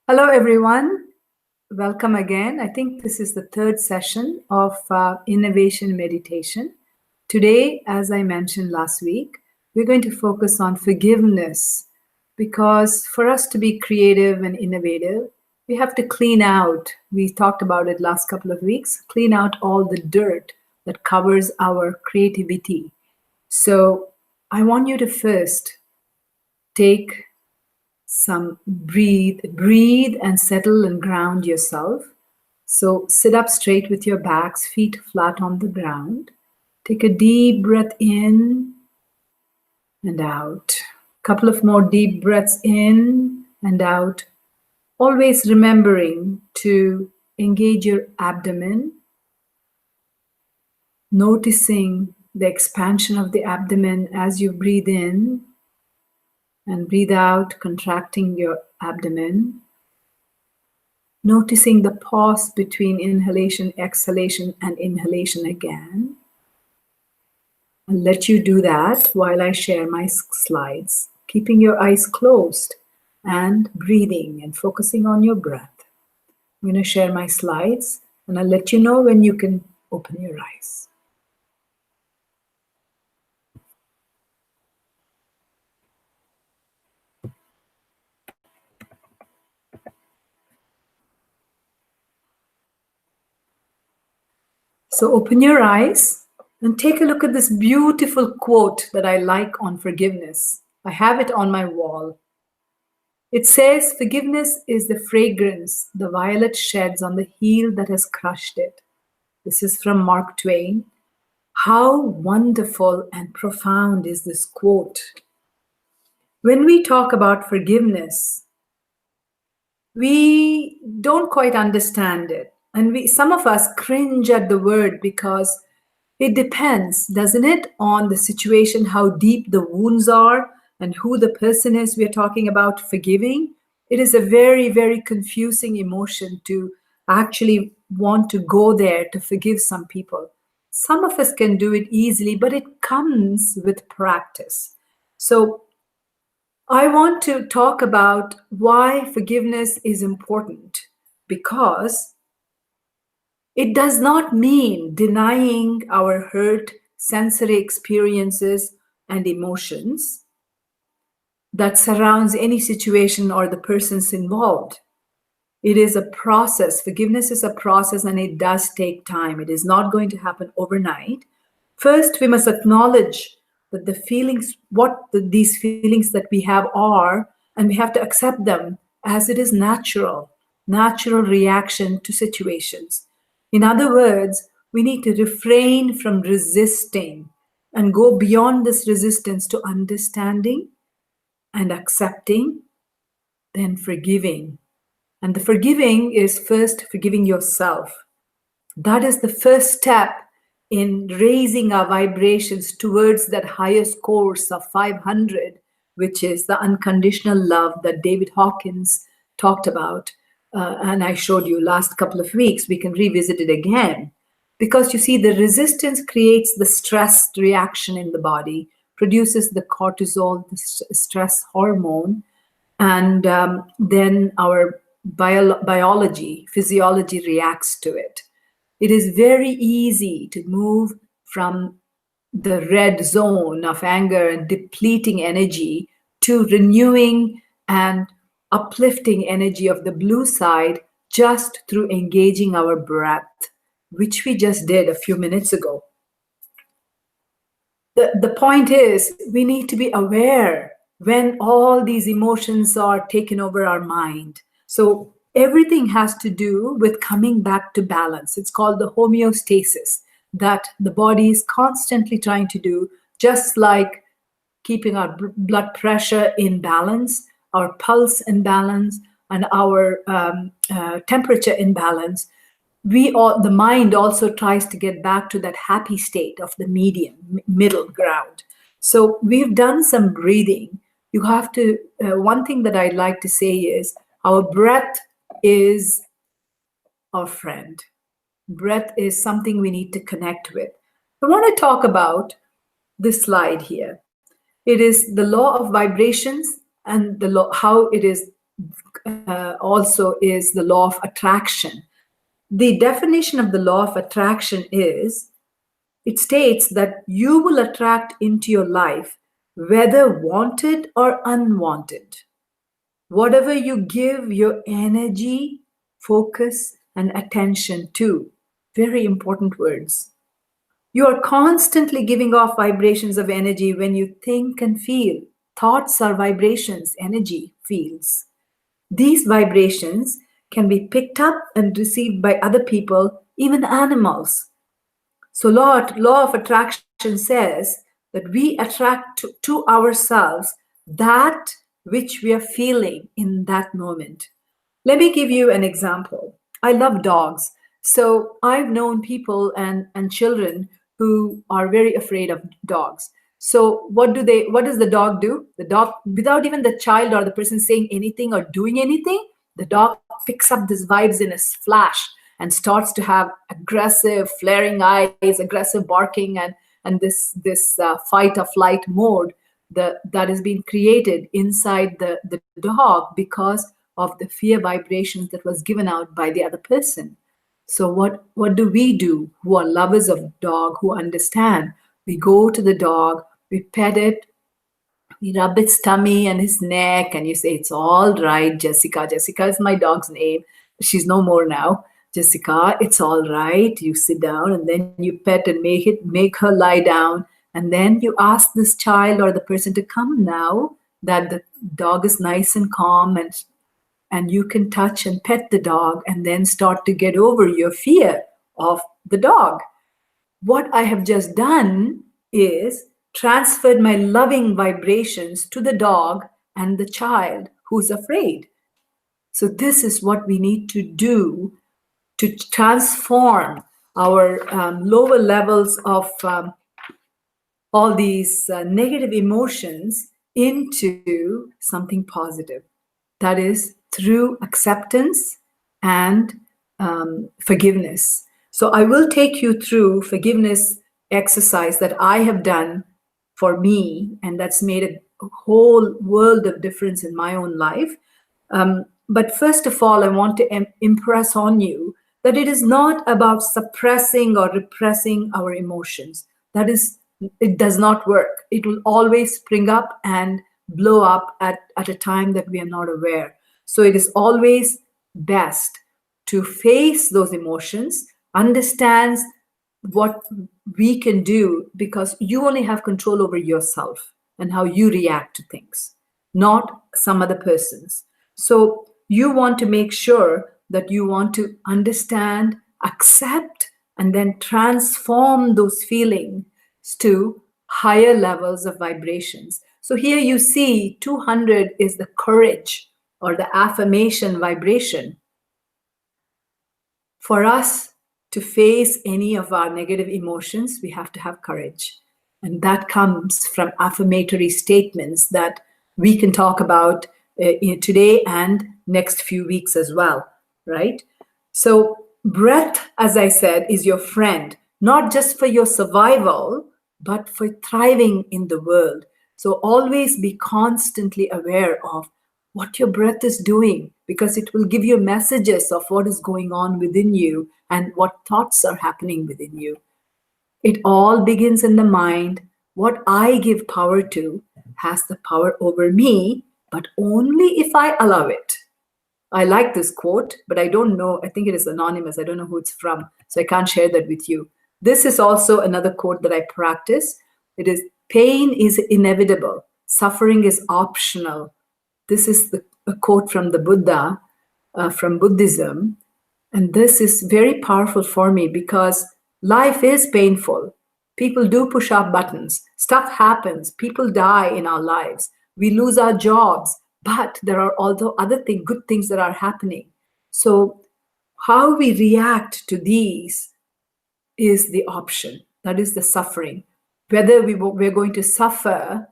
Hello, everyone. Welcome again. I think this is the third session of innovation meditation. Today, as I mentioned last week, we're going to focus on forgiveness because for us to be creative and innovative, we have to clean out. We talked about it last couple of weeks, clean out all the dirt that covers our creativity. So I want you to first take some breathe and settle and ground yourself. So sit up straight with your backs, feet flat on the ground. Take a deep breath in and out. Couple of more deep breaths in and out. Always remembering to engage your abdomen, noticing the expansion of the abdomen as you breathe in and breathe out, contracting your abdomen. Noticing the pause between inhalation, exhalation, and inhalation again. I'll let you do that while I share my slides, keeping your eyes closed and breathing and focusing on your breath. I'm going to share my slides and I'll let you know when you can open your eyes. So open your eyes and take a look at this beautiful quote that I like on forgiveness. I have it on my wall. It says, "Forgiveness is the fragrance the violet sheds on the heel that has crushed it." This is from Mark Twain. How wonderful and profound is this quote? When we talk about forgiveness, we don't quite understand it. And some of us cringe at the word because it depends, doesn't it, on the situation, how deep the wounds are, and who the person is we're talking about forgiving. It is a very, very confusing emotion to actually want to go there to forgive some people. Some of us can do it easily, but it comes with practice. So I want to talk about why forgiveness is important, because it does not mean denying our hurt, sensory experiences, and emotions that surrounds any situation or the persons involved. It is a process. Forgiveness is a process and it does take time. It is not going to happen overnight. First, we must acknowledge that the feelings, these feelings that we have are, and we have to accept them as it is natural reaction to situations. In other words, we need to refrain from resisting and go beyond this resistance to understanding and accepting, then forgiving. And the forgiving is first forgiving yourself. That is the first step in raising our vibrations towards that highest course of 500, which is the unconditional love that David Hawkins talked about. And I showed you last couple of weeks. We can revisit it again. Because you see, the resistance creates the stress reaction in the body, produces the cortisol, the stress hormone, and then our biology, physiology reacts to it. It is very easy to move from the red zone of anger and depleting energy to renewing and uplifting energy of the blue side just through engaging our breath, which we just did a few minutes ago. The point is, we need to be aware when all these emotions are taken over our mind. So everything has to do with coming back to balance. It's called the homeostasis that the body is constantly trying to do, just like keeping our blood pressure in balance, our pulse in balance, and our temperature in balance. The mind also tries to get back to that happy state of the middle ground. So we've done some breathing. You have to, one thing that I'd like to say is our breath is our friend. Breath is something we need to connect with. I want to talk about this slide here. It is the law of vibrations and the law, how it is also is the law of attraction. The definition of the law of attraction is, it states that you will attract into your life whether wanted or unwanted. Whatever you give your energy, focus, and attention to. Very important words. You are constantly giving off vibrations of energy when you think and feel. Thoughts are vibrations, energy, fields. These vibrations can be picked up and received by other people, even animals. So, law of attraction says that we attract to ourselves that which we are feeling in that moment. Let me give you an example. I love dogs. So I've known people and children who are very afraid of dogs. So what does the dog do? The dog, without even the child or the person saying anything or doing anything, the dog picks up these vibes in a flash and starts to have aggressive flaring eyes, aggressive barking, and this fight or flight mode that is being created inside the dog because of the fear vibrations that was given out by the other person. So what do we do who are lovers of dog, who understand? We go to the dog, we pet it, we rub its tummy and his neck, and you say, "It's all right, Jessica." Jessica is my dog's name. She's no more now. "Jessica, it's all right." You sit down and then you pet and make her lie down. And then you ask this child or the person to come now that the dog is nice and calm, and you can touch and pet the dog and then start to get over your fear of the dog. What I have just done is transferred my loving vibrations to the dog and the child who's afraid. So, this is what we need to do to transform our lower levels of all these negative emotions into something positive. That is through acceptance and forgiveness. So I will take you through forgiveness exercise that I have done for me, and that's made a whole world of difference in my own life. But first of all, I want to impress on you that it is not about suppressing or repressing our emotions. It does not work. It will always spring up and blow up at a time that we are not aware. So it is always best to face those emotions, understand what we can do, because you only have control over yourself and how you react to things, not some other person's. So you want to make sure that you want to understand, accept, and then transform those feelings to higher levels of vibrations. So here you see 200 is the courage or the affirmation vibration. For us to face any of our negative emotions, we have to have courage. And that comes from affirmatory statements that we can talk about today and next few weeks as well, right? So breath, as I said, is your friend, not just for your survival, but for thriving in the world. So always be constantly aware of what your breath is doing, because it will give you messages of what is going on within you and what thoughts are happening within you. It all begins in the mind. What I give power to has the power over me, but only if I allow it. I like this quote, but I don't know. I think it is anonymous. I don't know who it's from, so I can't share that with you. This is also another quote that I practice. It is, pain is inevitable. Suffering is optional. This is a quote from the Buddha, from Buddhism. And this is very powerful for me because life is painful. People do push our buttons. Stuff happens. People die in our lives. We lose our jobs. But there are also other good things that are happening. So how we react to these is the option. That is the suffering. Whether we're going to suffer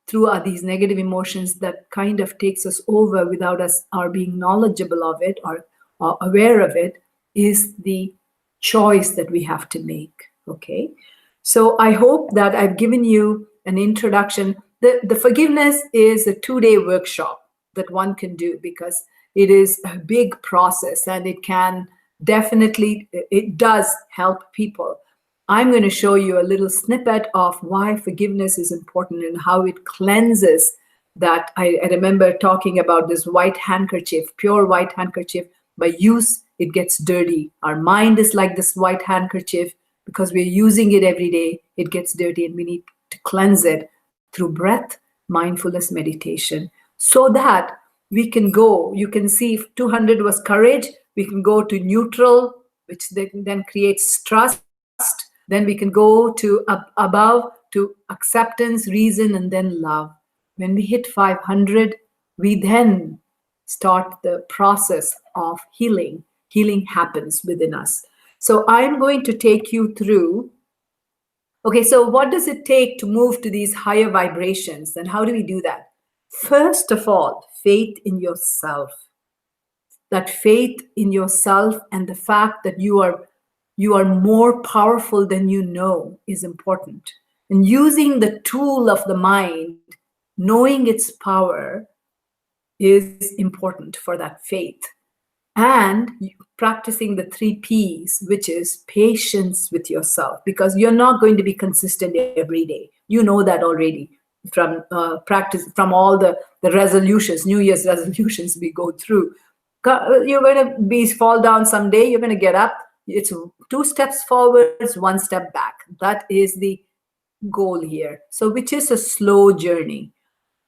through these negative emotions that kind of takes us over without us our being knowledgeable of it or aware of it, is the choice that we have to make. Okay. So I hope that I've given you an introduction. The forgiveness is a 2-day workshop that one can do, because it is a big process, and it does help people. I'm going to show you a little snippet of why forgiveness is important and how it cleanses that. I remember talking about this white handkerchief, pure white handkerchief. By use, it gets dirty. Our mind is like this white handkerchief. Because we're using it every day, it gets dirty, and we need to cleanse it through breath, mindfulness, meditation, so that we can go. You can see if 200 was courage, we can go to neutral, which then creates trust. Then we can go to above to acceptance, reason, and then love. When we hit 500, we then start the process of healing. Healing happens within us. So I'm going to take you through. Okay, so what does it take to move to these higher vibrations, and how do we do that? First of all, faith in yourself. That faith in yourself and the fact that you are more powerful than you know is important. And using the tool of the mind, knowing its power, is important for that faith. And practicing the 3 P's, which is patience with yourself, because you're not going to be consistent every day. You know that already from practice, from all the resolutions, New Year's resolutions we go through. You're going to fall down someday, you're going to get up. It's 2 steps forwards, 1 step back. That is the goal here. So, which is a slow journey.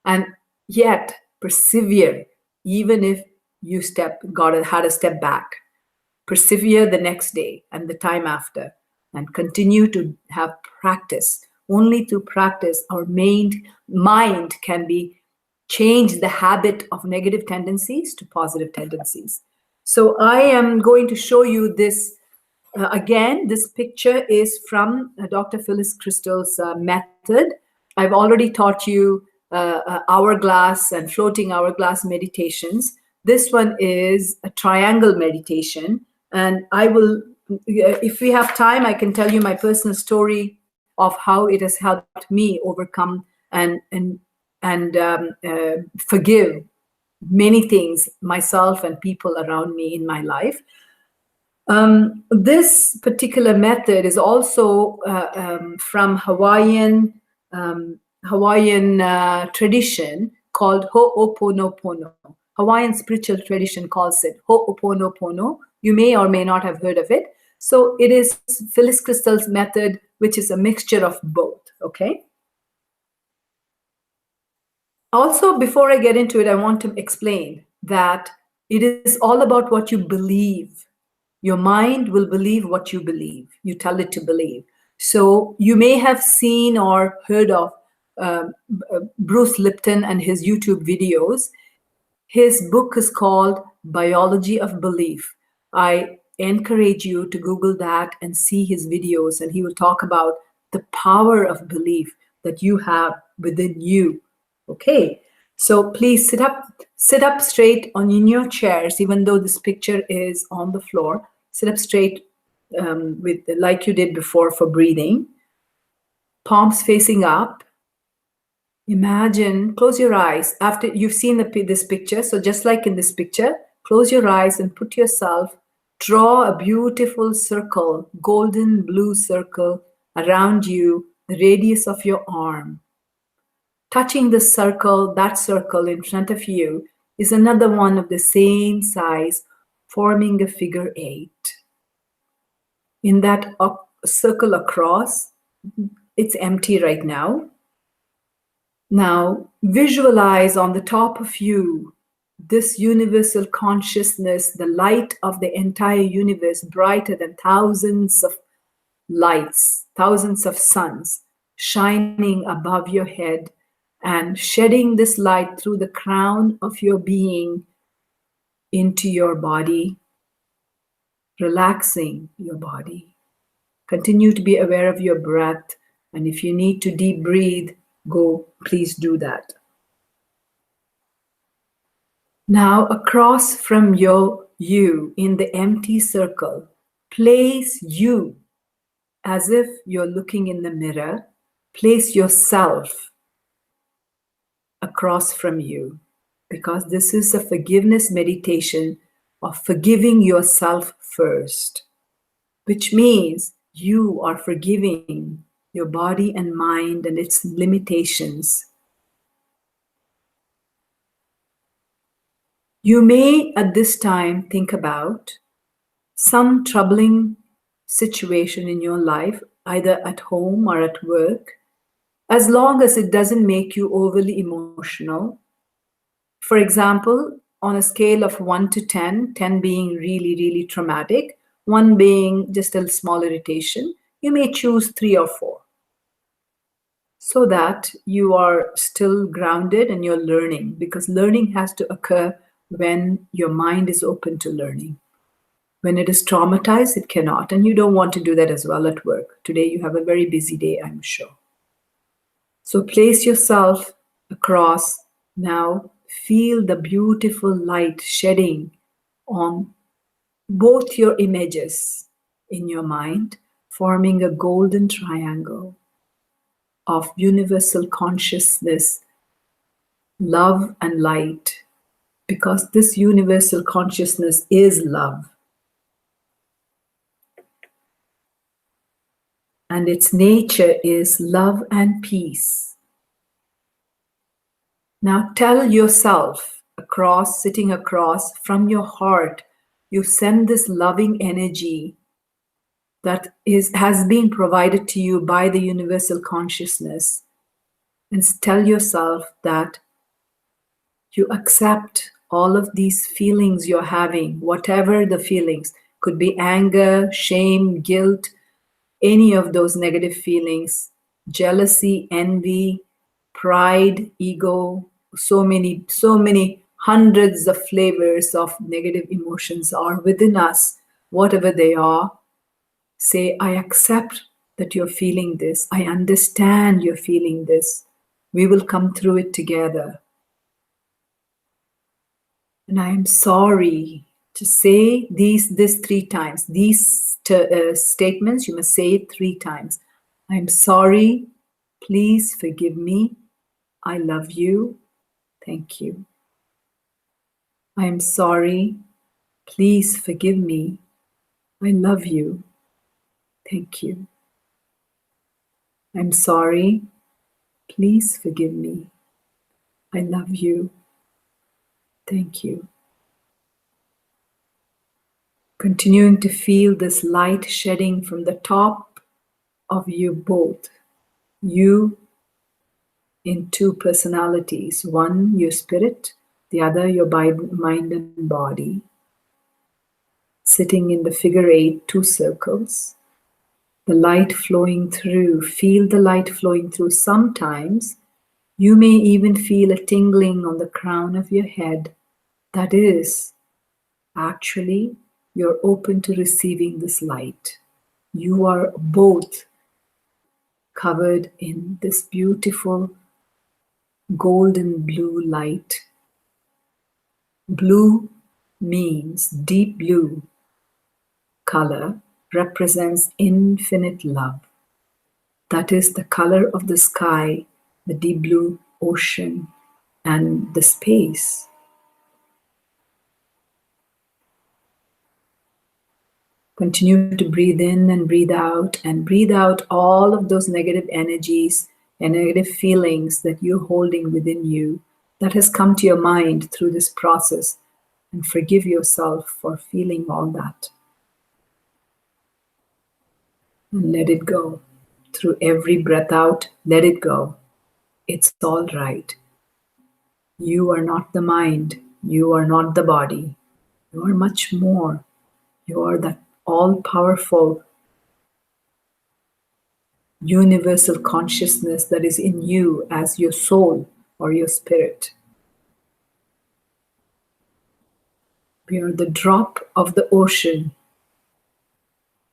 And yet persevere, even if you had a step back. Persevere the next day and the time after, and continue to have practice. Only through practice our mind can be change the habit of negative tendencies to positive tendencies. So I am going to show you this again. This picture is from Dr. Phyllis Crystal's method. I've already taught you hourglass and floating hourglass meditations. This one is a triangle meditation. And I will, if we have time, I can tell you my personal story of how it has helped me overcome and forgive many things, myself and people around me in my life. This particular method is also from Hawaiian tradition called Ho'oponopono. Hawaiian spiritual tradition calls it Ho'oponopono. You may or may not have heard of it. So it is Phyllis Crystal's method, which is a mixture of both. Okay. Also, before I get into it, I want to explain that it is all about what you believe. Your mind will believe what you believe. You tell it to believe. So you may have seen or heard of Bruce Lipton and his YouTube videos. His book is called Biology of Belief. I encourage you to Google that and see his videos, and he will talk about the power of belief that you have within you. Okay, so please sit up straight in your chairs, even though this picture is on the floor. Sit up straight like you did before for breathing. Palms facing up. Imagine, close your eyes after you've seen this picture. So just like in this picture, close your eyes and draw a beautiful circle, golden blue circle around you, the radius of your arm. Touching the circle, that circle in front of you is another one of the same size, forming a figure 8. In that circle across, it's empty right now. Now, visualize on the top of you this universal consciousness, the light of the entire universe, brighter than thousands of lights, thousands of suns, shining above your head and shedding this light through the crown of your being into your body, relaxing your body. Continue to be aware of your breath, and if you need to deep breathe, please do that. Now, across from you in the empty circle, place you as if you're looking in the mirror. Place yourself across from you. because this is a forgiveness meditation of forgiving yourself first, which means you are forgiving your body and mind and its limitations. You may at this time think about some troubling situation in your life, either at home or at work, as long as it doesn't make you overly emotional. For example, on a scale of 1 to 10, 10 being really, really traumatic, 1 being just a small irritation, you may choose 3 or 4 so that you are still grounded and you're learning, because learning has to occur when your mind is open to learning. When it is traumatized, it cannot. And you don't want to do that as well at work. Today, you have a very busy day, I'm sure. So place yourself across now. Feel the beautiful light shedding on both your images in your mind, forming a golden triangle of universal consciousness, love, and light. Because this universal consciousness is love. And its nature is love and peace. Now tell yourself across, sitting across from your heart, you send this loving energy that has been provided to you by the universal consciousness, and tell yourself that you accept all of these feelings you're having, whatever the feelings, could be anger, shame, guilt, any of those negative feelings, jealousy, envy, pride, ego, so many hundreds of flavors of negative emotions are within us, whatever they are. Say, I accept that you're feeling this. I understand you're feeling this. We will come through it together. And I am sorry. To say this 3 times. These statements, you must say it 3 times. I am sorry. Please forgive me. I love you. Thank you. I am sorry. Please forgive me. I love you. Thank you. I'm sorry. Please forgive me. I love you. Thank you. Continuing to feel this light shedding from the top of you both. You in 2 personalities. One, your spirit, the other, your mind and body. Sitting in the figure 8, 2 circles. The light flowing through. Feel the light flowing through. Sometimes you may even feel a tingling on the crown of your head. That is, actually, you're open to receiving this light. You are both covered in this beautiful golden blue light. Blue means deep blue color represents infinite love. That is the color of the sky, the deep blue ocean, and the space. Continue to breathe in and breathe out all of those negative energies and negative feelings that you're holding within you that has come to your mind through this process, and forgive yourself for feeling all that. And let it go. Through every breath out, let it go. It's all right. You are not the mind. You are not the body. You are much more. You are that all-powerful universal consciousness that is in you as your soul or your spirit. We are the drop of the ocean,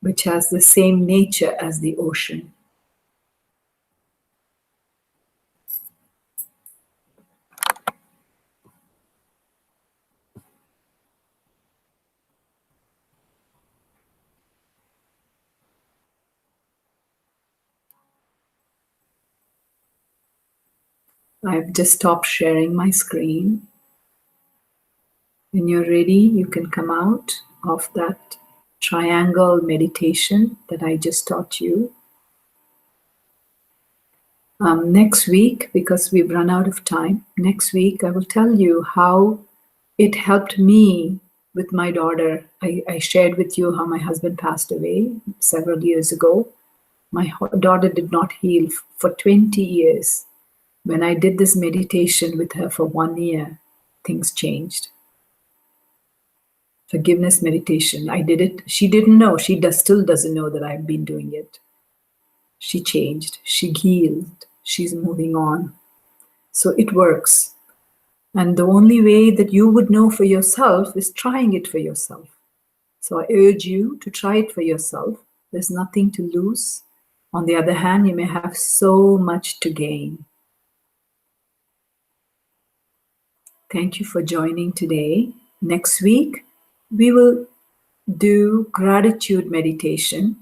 which has the same nature as the ocean. I've just stopped sharing my screen. When you're ready, you can come out of that triangle meditation that I just taught you. Next week, because we've run out of time, next week I will tell you how it helped me with my daughter. I shared with you how my husband passed away several years ago. My daughter did not heal for 20 years. When I did this meditation with her for 1 year, things changed. Forgiveness meditation. I did it. She didn't know. She still doesn't know that I've been doing it. She changed. She healed. She's moving on. So it works. And the only way that you would know for yourself is trying it for yourself. So I urge you to try it for yourself. There's nothing to lose. On the other hand, you may have so much to gain. Thank you for joining today. Next week, we will do gratitude meditation.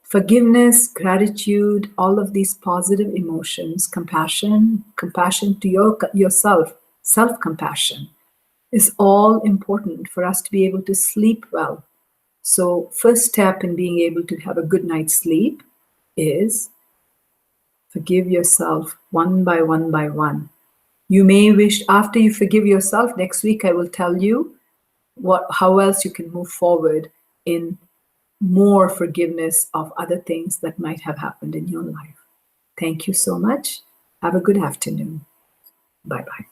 Forgiveness, gratitude, all of these positive emotions, compassion to yourself, self-compassion is all important for us to be able to sleep well. So first step in being able to have a good night's sleep is forgive yourself one by one by one. You may wish, after you forgive yourself, next week I will tell you how else you can move forward in more forgiveness of other things that might have happened in your life. Thank you so much. Have a good afternoon. Bye-bye.